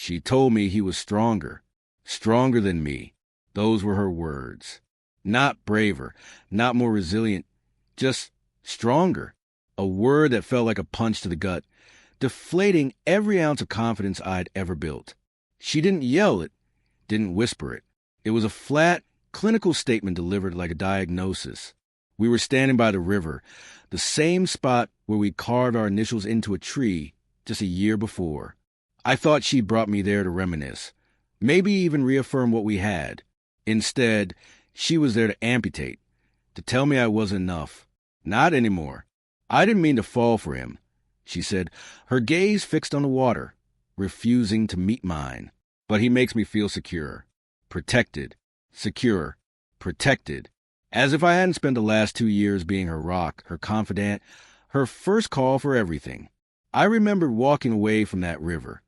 She told me he was stronger. Stronger than me. Those were her words. Not braver, not more resilient, just stronger. A word that felt like a punch to the gut, deflating every ounce of confidence I'd ever built. She didn't yell it, didn't whisper it. It was a flat, clinical statement delivered like a diagnosis. We were standing by the river, the same spot where we carved our initials into a tree just a year before. I thought she brought me there to reminisce, maybe even reaffirm what we had. Instead, she was there to amputate, to tell me I wasn't enough. Not anymore. I didn't mean to fall for him, she said, her gaze fixed on the water, refusing to meet mine. But he makes me feel secure, protected, secure, protected. As if I hadn't spent the last 2 years being her rock, her confidant, her first call for everything. I remembered walking away from that river.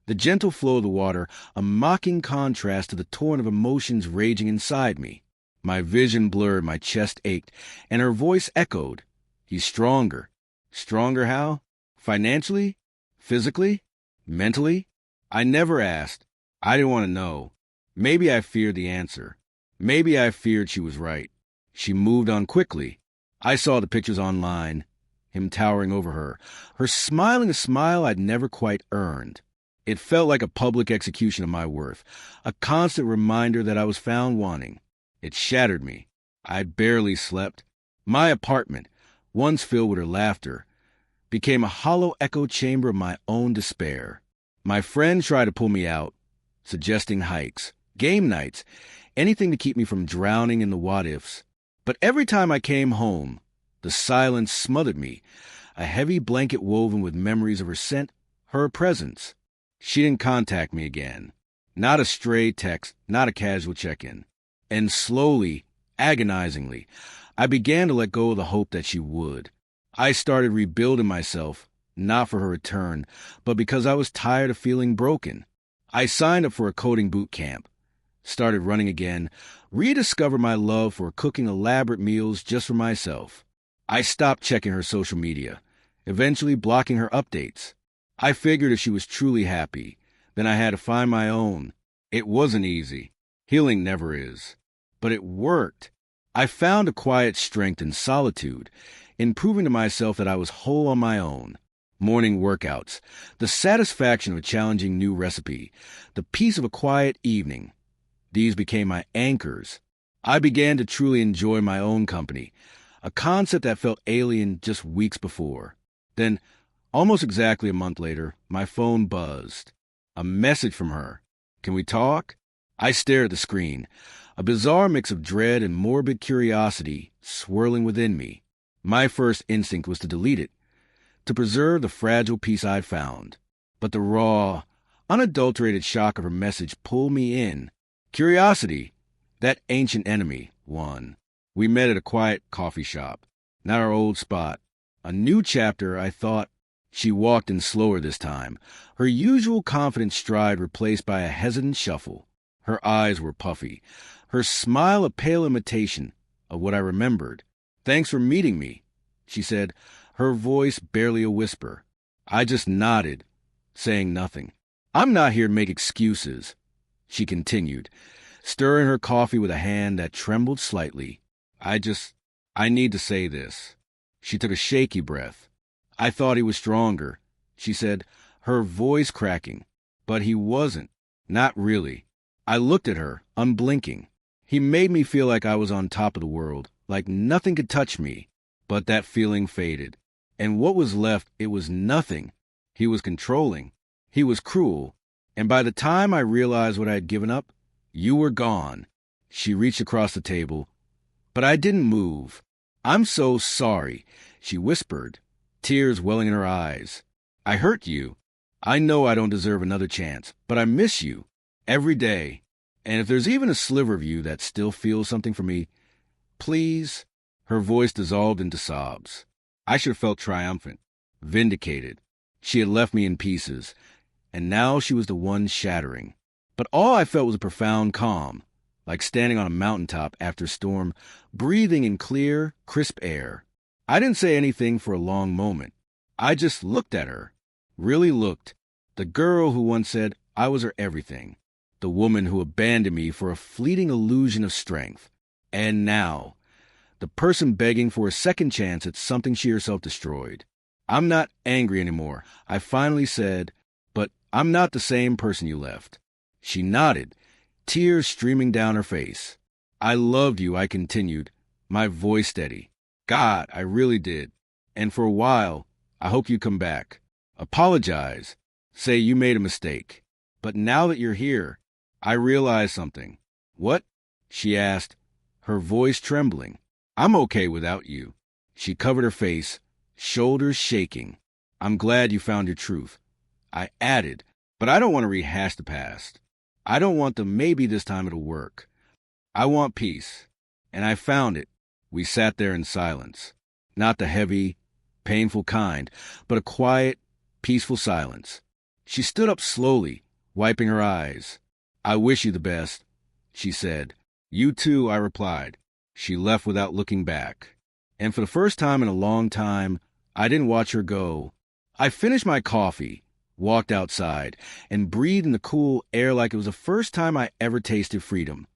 The gentle flow of the water, a mocking contrast to the torrent of emotions raging inside me. My vision blurred, my chest ached, and her voice echoed. He's stronger. Stronger how? Financially? Physically? Mentally? I never asked. I didn't want to know. Maybe I feared the answer. Maybe I feared she was right. She moved on quickly. I saw the pictures online, him towering over her, her smiling a smile I'd never quite earned. It felt like a public execution of my worth, a constant reminder that I was found wanting. It shattered me. I barely slept. My apartment, once filled with her laughter, became a hollow echo chamber of my own despair. My friend tried to pull me out, suggesting hikes, game nights, anything to keep me from drowning in the what-ifs. But every time I came home, the silence smothered me, a heavy blanket woven with memories of her scent, her presence. She didn't contact me again. Not a stray text, not a casual check-in. And slowly, agonizingly, I began to let go of the hope that she would. I started rebuilding myself, not for her return, but because I was tired of feeling broken. I signed up for a coding boot camp, started running again, rediscovered my love for cooking elaborate meals just for myself. I stopped checking her social media, eventually blocking her updates. I figured if she was truly happy, then I had to find my own. It wasn't easy. Healing never is. But it worked. I found a quiet strength in solitude, in proving to myself that I was whole on my own. Morning workouts, the satisfaction of a challenging new recipe, the peace of a quiet evening. These became my anchors. I began to truly enjoy my own company, a concept that felt alien just weeks before. Then, almost exactly a month later, my phone buzzed. A message from her. Can we talk? I stared at the screen, a bizarre mix of dread and morbid curiosity swirling within me. My first instinct was to delete it, to preserve the fragile peace I'd found. But the raw, unadulterated shock of her message pulled me in. Curiosity, that ancient enemy, won. We met at a quiet coffee shop, not our old spot. A new chapter, I thought. She walked in slower this time, her usual confident stride replaced by a hesitant shuffle. Her eyes were puffy, her smile a pale imitation of what I remembered. Thanks for meeting me, she said, her voice barely a whisper. I just nodded, saying nothing. I'm not here to make excuses, she continued, stirring her coffee with a hand that trembled slightly. I need to say this. She took a shaky breath. I thought he was stronger, she said, her voice cracking. But he wasn't. Not really. I looked at her, unblinking. He made me feel like I was on top of the world, like nothing could touch me. But that feeling faded. And what was left, it was nothing. He was controlling. He was cruel. And by the time I realized what I had given up, you were gone. She reached across the table. But I didn't move. I'm so sorry, she whispered, tears welling in her eyes. I hurt you. I know I don't deserve another chance, but I miss you every day. And if there's even a sliver of you that still feels something for me, please. Her voice dissolved into sobs. I should have felt triumphant, vindicated. She had left me in pieces, and now she was the one shattering. But all I felt was a profound calm, like standing on a mountaintop after a storm, breathing in clear, crisp air. I didn't say anything for a long moment. I just looked at her, really looked. The girl who once said, I was her everything. The woman who abandoned me for a fleeting illusion of strength. And now, the person begging for a second chance at something she herself destroyed. I'm not angry anymore, I finally said, but I'm not the same person you left. She nodded, tears streaming down her face. I loved you, I continued, my voice steady. God, I really did. And for a while, I hope you come back. Apologize. Say you made a mistake. But now that you're here, I realize something. What? She asked, her voice trembling. I'm okay without you. She covered her face, shoulders shaking. I'm glad you found your truth. I added, but I don't want to rehash the past. I don't want the maybe this time it'll work. I want peace. And I found it. We sat there in silence. Not the heavy, painful kind, but a quiet, peaceful silence. She stood up slowly, wiping her eyes. I wish you the best, she said. You too, I replied. She left without looking back. And for the first time in a long time, I didn't watch her go. I finished my coffee, walked outside, and breathed in the cool air like it was the first time I ever tasted freedom.